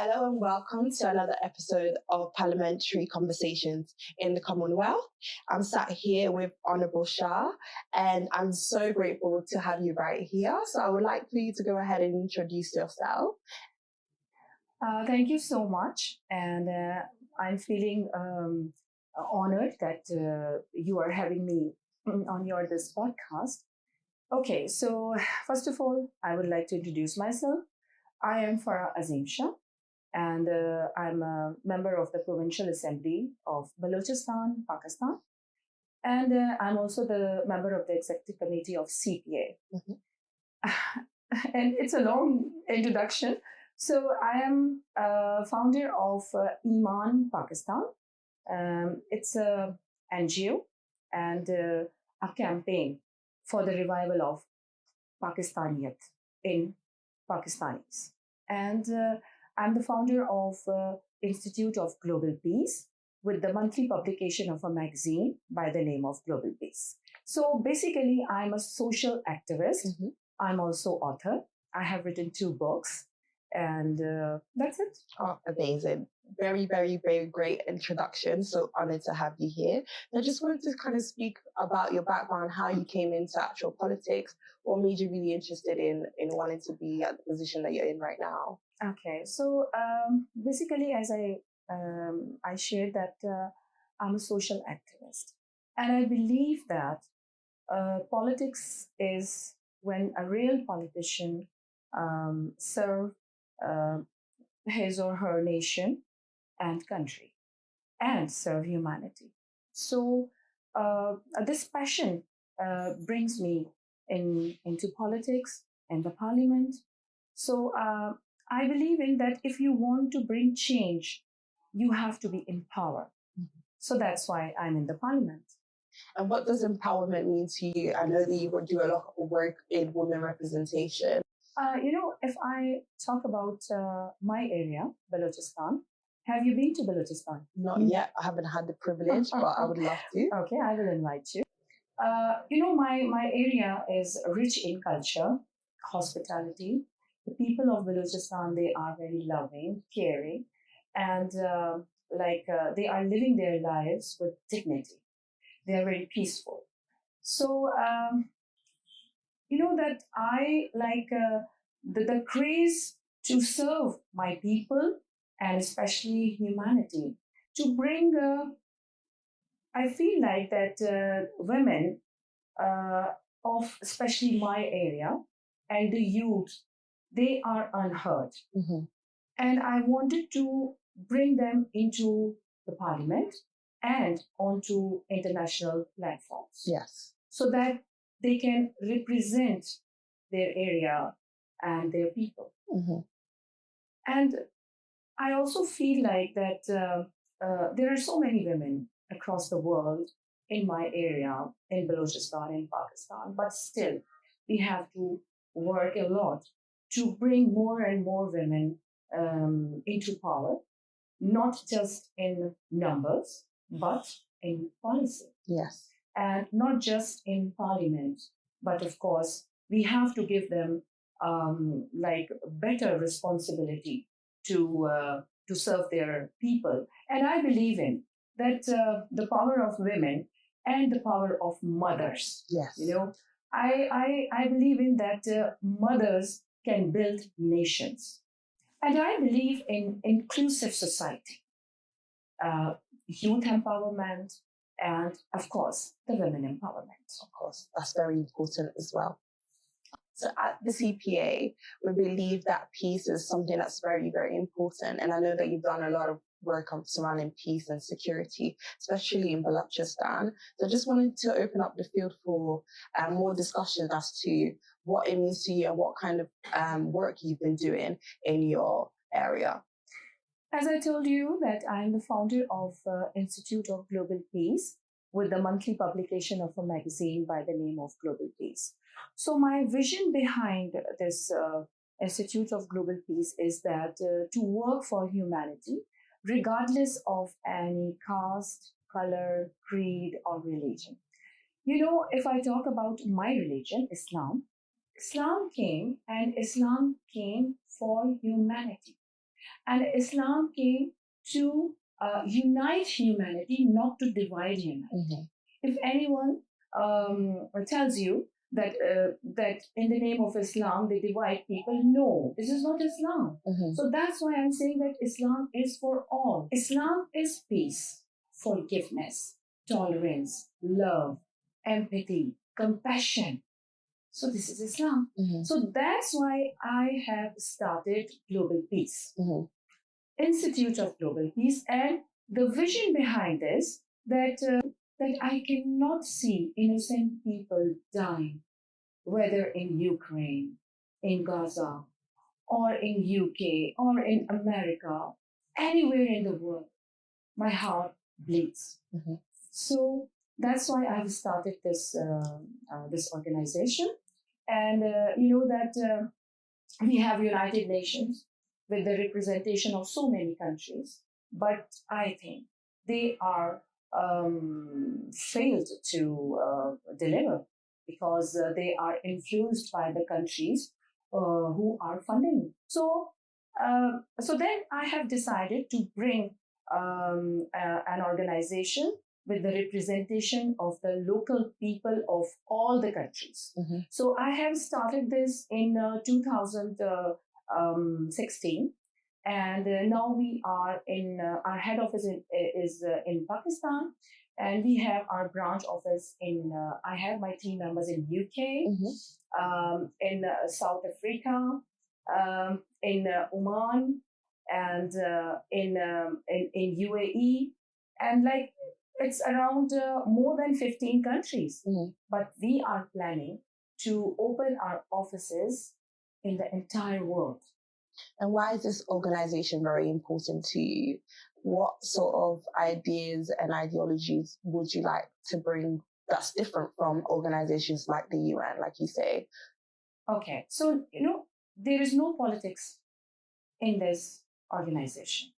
Hello and welcome to another episode of Parliamentary Conversations in the Commonwealth. I'm sat here with Honourable Shah, and I'm so grateful to have you right here. So I would like for you to go ahead and introduce yourself. Thank you so much, and I'm feeling honored that you are having me on this podcast. Okay, so first of all, I would like to introduce myself. I am Farah Azeem Shah, and I'm a member of the Provincial Assembly of Baluchistan, Pakistan, and I'm also the member of the Executive Committee of CPA. And it's a long introduction. So I am founder of Iman Pakistan. It's a NGO and a campaign for the revival of Pakistaniyat in Pakistanis. And I'm the founder of Institute of Global Peace with the monthly publication of a magazine by the name of Global Peace. So basically, I'm a social activist. I'm also author. I have written 2 books, and that's it. Oh, amazing. Very, very, very great introduction. So honored to have you here. I just wanted to kind of speak about your background, how you came into actual politics, what made you really interested in wanting to be at the position that you're in right now. Okay, so basically, as I shared that I'm a social activist, and I believe that politics is when a real politician serve his or her nation and country and serve humanity. So this passion brings me into politics and the parliament. So I believe in that if you want to bring change, you have to be in power. So that's why I'm in the parliament. And what does empowerment mean to you? I know that you do a lot of work in women representation. If I talk about my area, Baluchistan, have you been to Baluchistan? Not yet. I haven't had the privilege, but I would love to. Okay, I will invite you. My area is rich in culture, hospitality. The people of Baluchistan, they are very loving, caring, and they are living their lives with dignity. They are very peaceful. So, that I like the craze to serve my people and especially humanity, to bring, I feel like that women of especially my area and the youth, they are unheard. And I wanted to bring them into the parliament and onto international platforms. Yes. So that they can represent their area and their people. And I also feel like that there are so many women across the world in my area, in Baluchistan, in Pakistan, but still we have to work a lot to bring more and more women into power, not just in numbers, but in policy. Yes. And not just in parliament, but of course, we have to give them better responsibility to serve their people. And I believe in that the power of women and the power of mothers. Yes. I believe in that mothers can build nations. And I believe in inclusive society, youth empowerment, and of course, the women empowerment. Of course, that's very important as well. So at the CPA, we believe that peace is something that's very, very important. And I know that you've done a lot of work on surrounding peace and security, especially in Baluchistan. So I just wanted to open up the field for more discussion as to what it means to you and what kind of work you've been doing in your area. As I told you that I am the founder of Institute of Global Peace with the monthly publication of a magazine by the name of Global Peace. So my vision behind this Institute of Global Peace is that to work for humanity, regardless of any caste, color, creed, or religion. If I talk about my religion, Islam came for humanity. And Islam came to unite humanity, not to divide humanity. If anyone tells you that in the name of Islam they divide people, no, this is not Islam. So that's why I'm saying that Islam is for all. Islam is peace, forgiveness, tolerance, love, empathy, compassion. So this is Islam. So that's why I have started Global Peace, Institute of Global Peace, and the vision behind this that I cannot see innocent people dying, whether in Ukraine, in Gaza, or in UK, or in America, anywhere in the world. My heart bleeds. So that's why I've started this organization, and you know that we have United Nations with the representation of so many countries, but I think they are failed to deliver because they are influenced by the countries who are funding. So then I have decided to bring an organization with the representation of the local people of all the countries. So I have started this in 2016, and now we are in our head office is in Pakistan, and we have our branch office in. I have my team members in UK, in South Africa, in Oman, and in UAE, and like it's around more than 15 countries. But we are planning to open our offices in the entire world. And why is this organization very important to you? What sort of ideas and ideologies would you like to bring that's different from organizations like the UN, like you say? Okay, so, you know, there is no politics in this organization.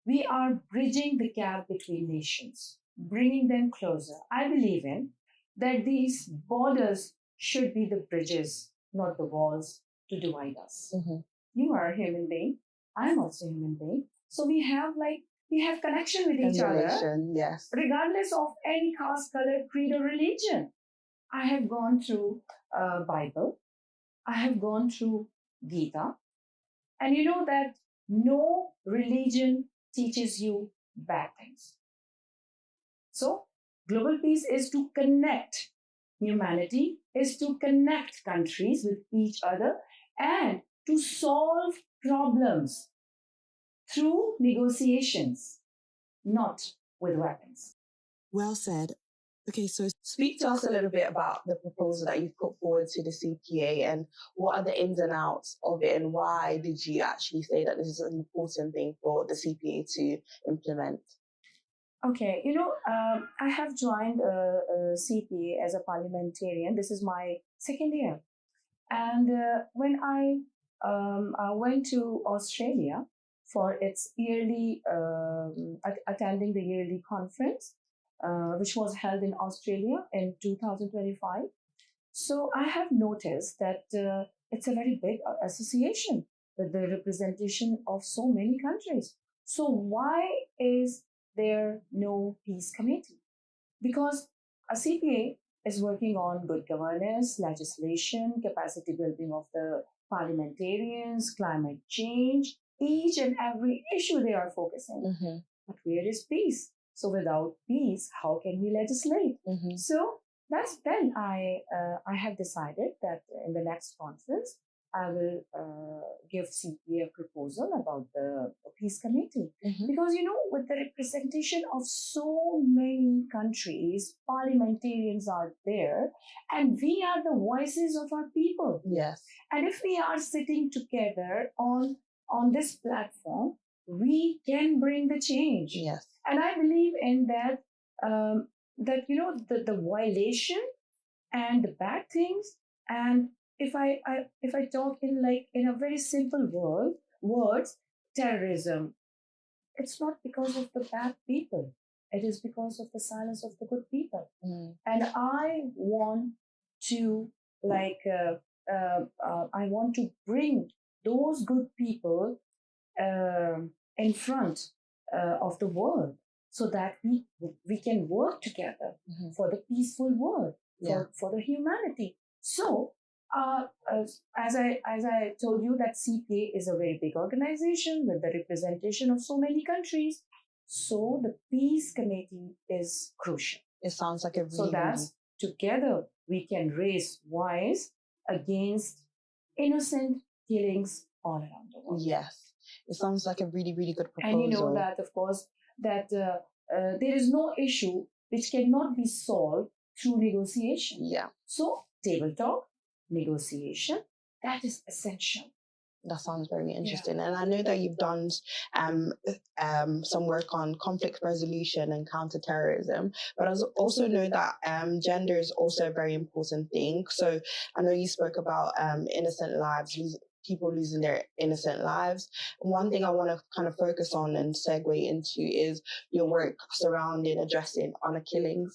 We are bridging the gap between nations, bringing them closer. I believe in that these borders should be the bridges, not the walls to divide us. You are a human being. I'm also a human being. So we have connection with each other, yes, regardless of any caste, color, creed, or religion. I have gone through Bible. I have gone through Gita. And you know that no religion teaches you bad things. So, global peace is to connect humanity, is to connect countries with each other, and to solve problems through negotiations, not with weapons. Well said. Okay, so speak to us a little bit about the proposal that you've put forward to the CPA and what are the ins and outs of it, and why did you actually say that this is an important thing for the CPA to implement? Okay, you know, I have joined CPA as a parliamentarian. This is my second year. And when I went to Australia for its yearly, attending the yearly conference, which was held in Australia in 2025. So I have noticed that it's a very big association with the representation of so many countries. So why is there no peace committee? Because a CPA is working on good governance, legislation, capacity building of the parliamentarians, climate change, each and every issue they are focusing. But where is peace? So without peace, how can we legislate? So that's then I have decided that in the next conference I will give CPA a proposal about the peace committee. Because, you know, with the representation of so many countries, parliamentarians are there, and we are the voices of our people. Yes. And if we are sitting together on this platform, we can bring the change. Yes. And I believe in that, that, you know, the violation and the bad things. And if I talk in a very simple words, terrorism, it's not because of the bad people. It is because of the silence of the good people. And I want to I want to bring those good people in front of the world, so that we can work together for the peaceful world, for the humanity. So as I told you, that CPA is a very big organization with the representation of so many countries. So the peace committee is crucial. It sounds like a really, so that together we can raise voice against innocent killings all around the world. Yes, it sounds like a really, really good proposal. And you know that, of course, that there is no issue which cannot be solved through negotiation. Yeah. So table talk, negotiation, that is essential. That sounds very interesting. Yeah. And I know that you've done some work on conflict resolution and counterterrorism, but I also know that gender is also a very important thing. So I know you spoke about innocent lives, people losing their innocent lives. One thing I want to kind of focus on and segue into is your work surrounding addressing honor killings.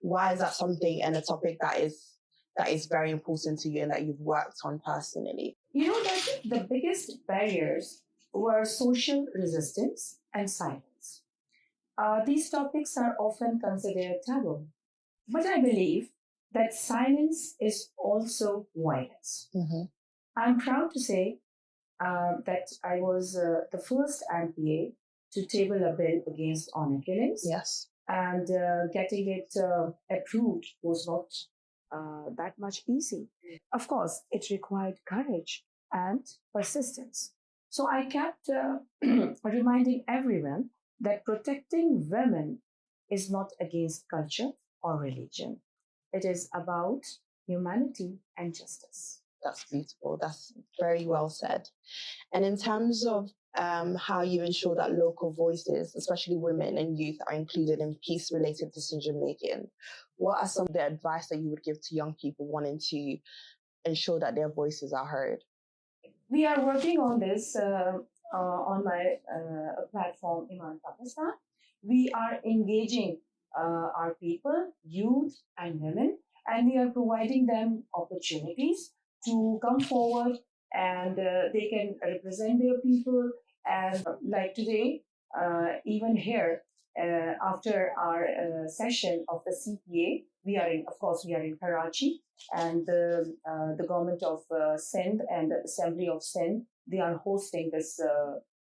Why is that something and a topic that is very important to you and that you've worked on personally? You know that the biggest barriers were social resistance and silence. These topics are often considered taboo, but I believe that silence is also violence. I'm proud to say that I was the first MPA to table a bill against honor killings. Yes. And getting it approved was not that much easy. Of course, it required courage and persistence. So I kept reminding everyone that protecting women is not against culture or religion. It is about humanity and justice. That's beautiful. That's very well said. And in terms of how you ensure that local voices, especially women and youth, are included in peace-related decision-making, what are some of the advice that you would give to young people wanting to ensure that their voices are heard? We are working on this on my platform, Iman Pakistan. We are engaging our people, youth and women, and we are providing them opportunities to come forward, and they can represent their people. And like today, even here, after our session of the CPA, we are in Karachi, and the government of Sindh and the Assembly of Sindh, they are hosting this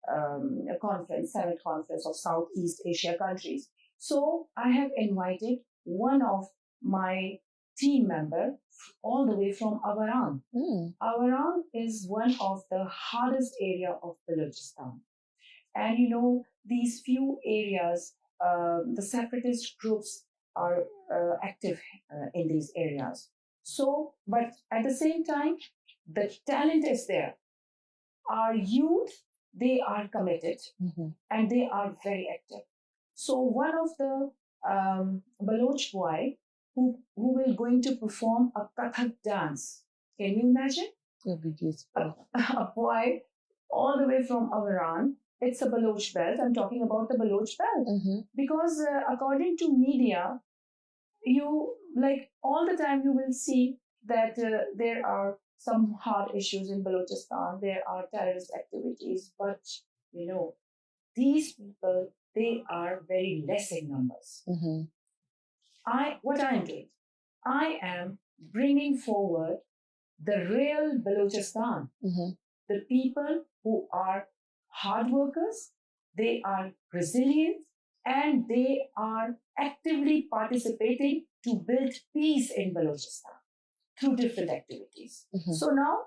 Summit Conference of Southeast Asia countries. So I have invited one of my team member all the way from Avaran. Avaran is one of the hardest area of Baluchistan. And you know, these few areas, the separatist groups are active in these areas. So, but at the same time, the talent is there. Our youth, they are committed and they are very active. So one of the Baloch boy who will going to perform a Kathak dance. Can you imagine? It would be beautiful. A boy all the way from Avaran. It's a Baloch belt. I'm talking about the Baloch belt. Because according to media, you like all the time you will see that there are some hard issues in Balochistan. There are terrorist activities, but you know, these people, they are very less in numbers. What I am doing, I am bringing forward the real Balochistan, the people who are hard workers, they are resilient, and they are actively participating to build peace in Balochistan through different activities. So now,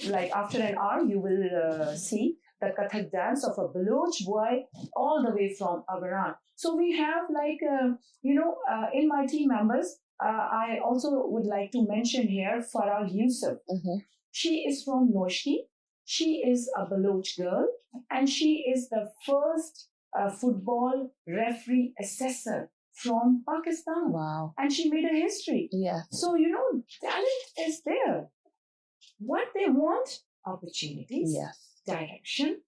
like after an hour, you will see the Kathak dance of a Baloch boy all the way from Avaran. So we have like, in my team members, I also would like to mention here Farah Yusuf. She is from Noshki. She is a Baloch girl, and she is the first football referee assessor from Pakistan. Wow. And she made a history. Yeah. So, you know, talent is there. What they want, opportunities, direction,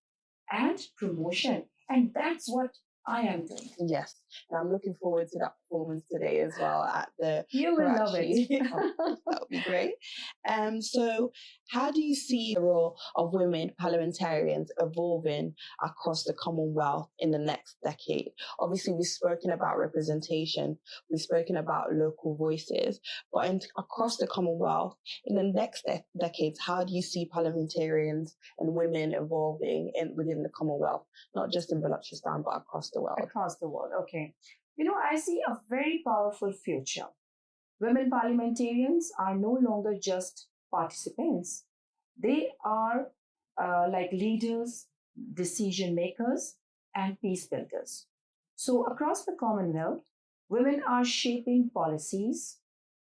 and promotion. And that's what I am doing. Yes. And I'm looking forward to that performance today as well at the You will love it. That would be great. So how do you see the role of women parliamentarians evolving across the Commonwealth in the next decade? Obviously, we've spoken about representation, we've spoken about local voices, but across the Commonwealth in the next decades, how do you see parliamentarians and women evolving within the Commonwealth, not just in Baluchistan, but across the world? Across the world, okay. I see a very powerful future. Women parliamentarians are no longer just participants. They are like leaders, decision makers, and peace builders. So across the Commonwealth, women are shaping policies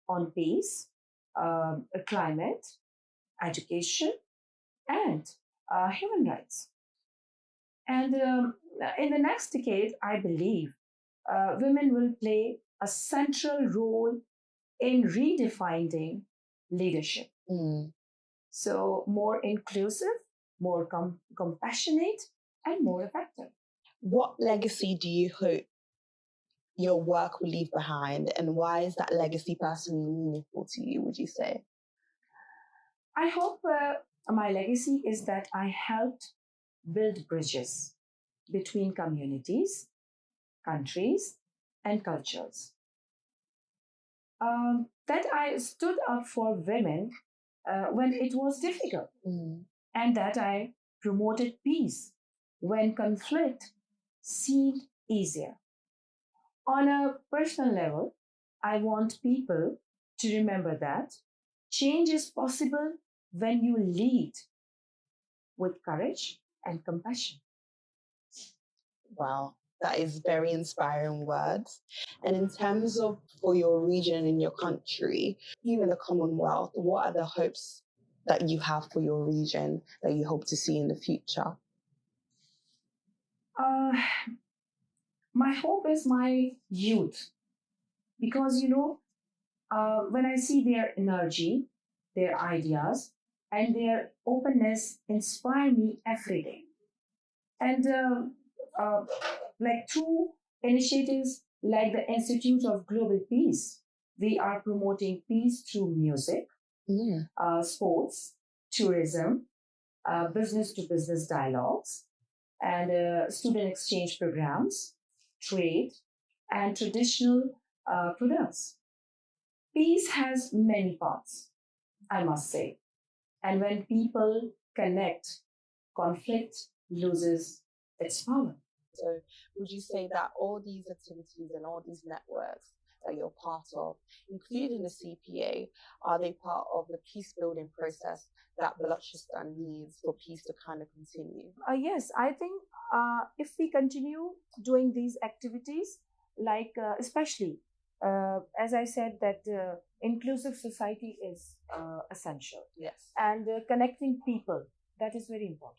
on peace, climate, education, and human rights. And in the next decade, I believe women will play a central role in redefining leadership. So more inclusive, more compassionate, and more effective. What legacy do you hope your work will leave behind, and why is that legacy personally meaningful to you, would you say? I hope my legacy is that I helped build bridges between communities, countries, and cultures. That I stood up for women when it was difficult, and that I promoted peace when conflict seemed easier. On a personal level, I want people to remember that change is possible when you lead with courage and compassion. Wow, that is very inspiring words. And in terms of for your region and your country, even the Commonwealth, what are the hopes that you have for your region that you hope to see in the future? My hope is my youth, because when I see their energy, their ideas, and their openness inspire me every day. And like through initiatives like the Institute of Global Peace, we are promoting peace through music, sports, tourism, business to business dialogues, and student exchange programs, trade, and traditional products. Peace has many parts, I must say. And when people connect, conflict loses its power. So would you say that all these activities and all these networks that you're part of, including the CPA, are they part of the peace building process that Baluchistan needs for peace to kind of continue? Yes, I think if we continue doing these activities, like especially, as I said, that inclusive society is essential. Yes. And connecting people, that is very important.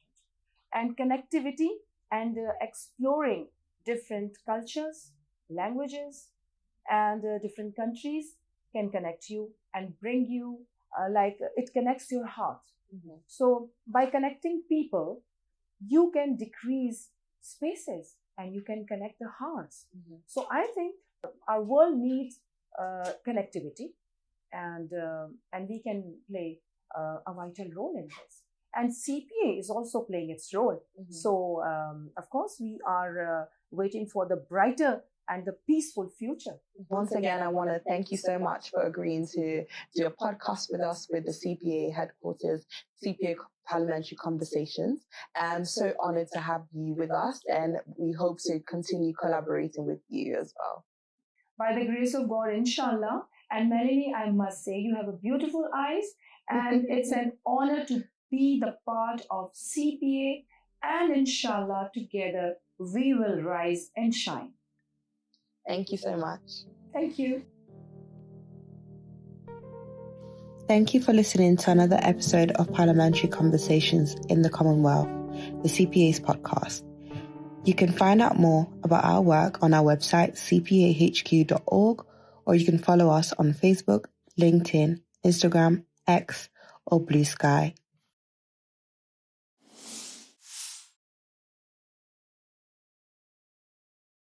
And connectivity and exploring different cultures, languages, and different countries can connect you and bring you, it connects your heart. So by connecting people, you can decrease spaces and you can connect the hearts. So I think our world needs connectivity, and we can play a vital role in this. And CPA is also playing its role. So, of course, we are waiting for the brighter and the peaceful future. Once again, I want to thank you so much for agreeing to do a podcast with us with the CPA headquarters, CPA Parliamentary Conversations. I'm so honored to have you with us, and we hope to continue collaborating with you as well. By the grace of God, inshallah. And Melanie, I must say, you have a beautiful eyes, and it's an honor to be the part of CPA, and inshallah, together we will rise and shine. Thank you so much. Thank you. Thank you for listening to another episode of Parliamentary Conversations in the Commonwealth, the CPA's podcast. You can find out more about our work on our website, cpahq.org, or you can follow us on Facebook, LinkedIn, Instagram, X, or Blue Sky.